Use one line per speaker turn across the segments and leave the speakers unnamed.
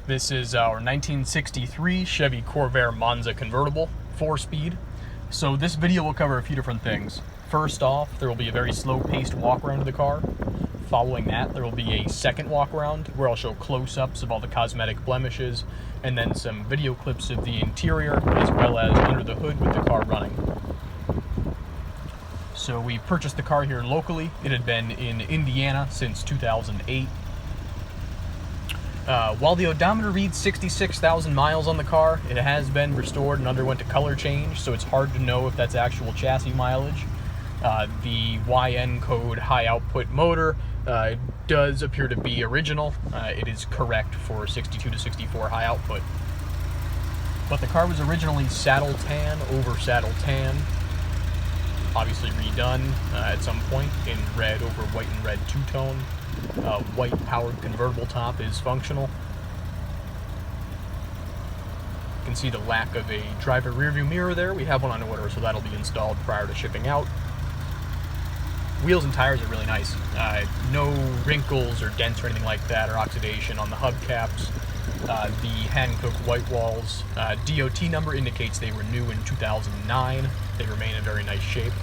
This is our 1963 Chevy Corvair Monza Convertible, 4-speed. So this video will cover a few different things. First off, there will be a very slow-paced walk-around of the car. Following that, there will be a second walk-around where I'll show close-ups of all the cosmetic blemishes, and then some video clips of the interior, as well as under the hood with the car running. So we purchased the car here locally. It had been in Indiana since 2008. While the odometer reads 66,000 miles on the car, it has been restored and underwent a color change, so it's hard to know if that's actual chassis mileage. The YN code high output motor does appear to be original. It is correct for 62 to 64 high output. But the car was originally saddle tan over saddle tan, obviously redone at some point in red over white and red two-tone. White powered convertible top is functional. You can see the lack of a driver rearview mirror there. We have one on order, so that'll be installed prior to shipping out. Wheels and tires are really nice. No wrinkles or dents or anything like that, or oxidation on the hubcaps. The Hankook white walls. DOT number indicates they were new in 2009. They remain in very nice shape.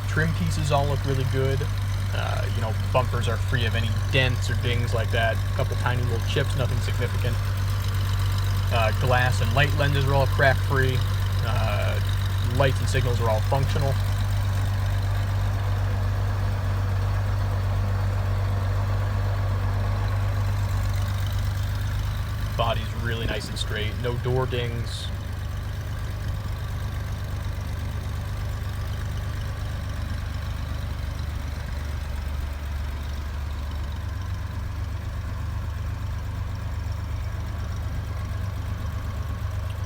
Trim pieces all look really good. Bumpers are free of any dents or dings like that. A couple tiny little chips, nothing significant. Glass and light lenses are all crack-free. Lights and signals are all functional. Body's really nice and straight. No door dings.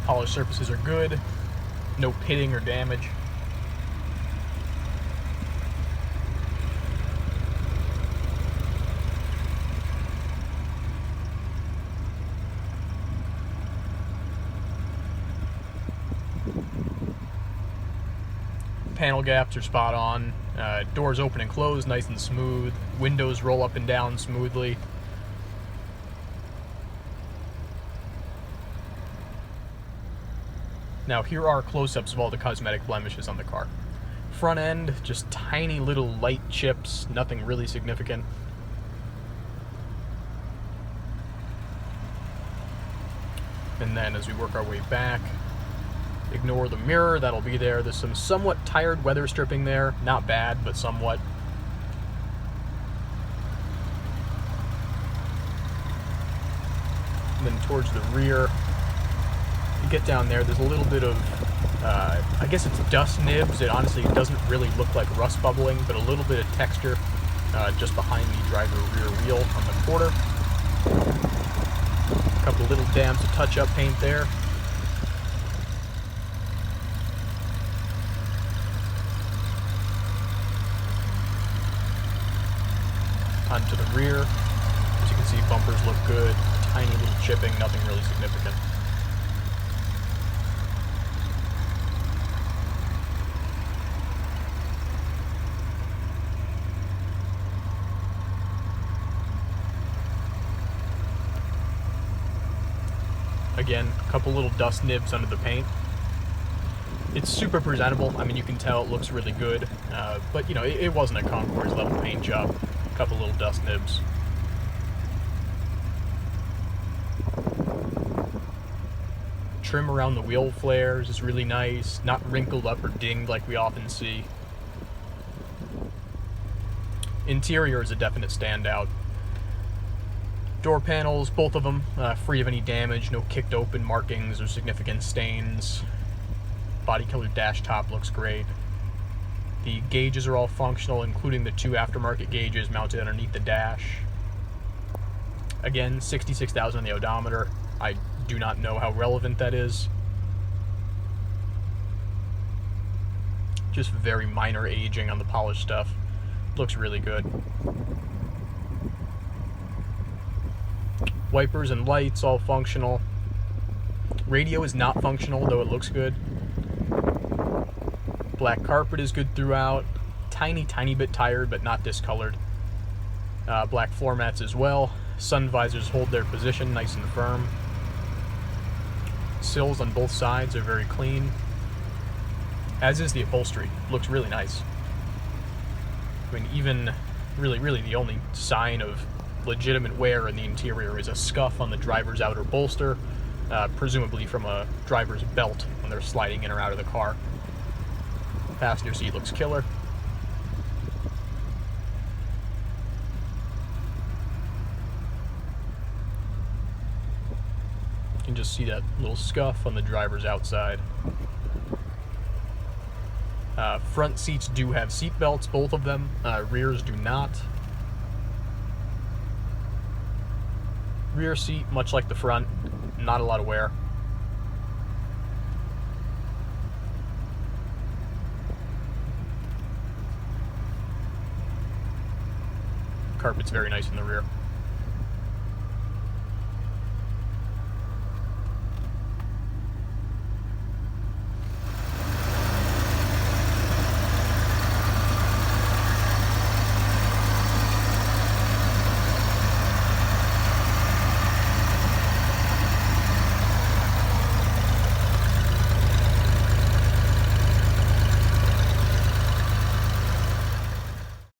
Polished surfaces are good. No pitting or damage. Panel gaps are spot on. Doors open and close nice and smooth. Windows roll up and down smoothly. Now here are close-ups of all the cosmetic blemishes on the car. Front end, just tiny little light chips, nothing really significant. And then as we work our way back, ignore the mirror, that'll be there. There's some somewhat tired weather stripping there, not bad, but somewhat. And then towards the rear, get down there's a little bit of, I guess it's dust nibs. It honestly doesn't really look like rust bubbling, but a little bit of texture just behind the driver rear wheel on the quarter. A couple little dabs of touch-up paint there. Onto the rear. As you can see, bumpers look good. Tiny little chipping, nothing really significant. Again, a couple little dust nibs under the paint. It's super presentable. I mean, you can tell it looks really good, but it wasn't a Concours level paint job. A couple little dust nibs. Trim around the wheel flares is really nice, not wrinkled up or dinged like we often see. Interior is a definite standout. Door panels, both of them, free of any damage, no kicked open markings or significant stains. Body colored dash top looks great. The gauges are all functional, including the two aftermarket gauges mounted underneath the dash. Again, 66,000 on the odometer. I do not know how relevant that is. Just very minor aging on the polished stuff. Looks really good. Wipers and lights all functional. Radio is not functional, though it looks good. Black carpet is good throughout. Tiny bit tired, but not discolored. Black floor mats as well. Sun visors hold their position nice and firm. Sills on both sides are very clean, as is the upholstery. Looks really nice. I mean, even really the only sign of legitimate wear in the interior is a scuff on the driver's outer bolster, presumably from a driver's belt when they're sliding in or out of the car. Passenger seat looks killer. You can just see that little scuff on the driver's outside. Front seats do have seat belts, both of them. Rears do not. Rear seat, much like the front, not a lot of wear. Carpet's very nice in the rear.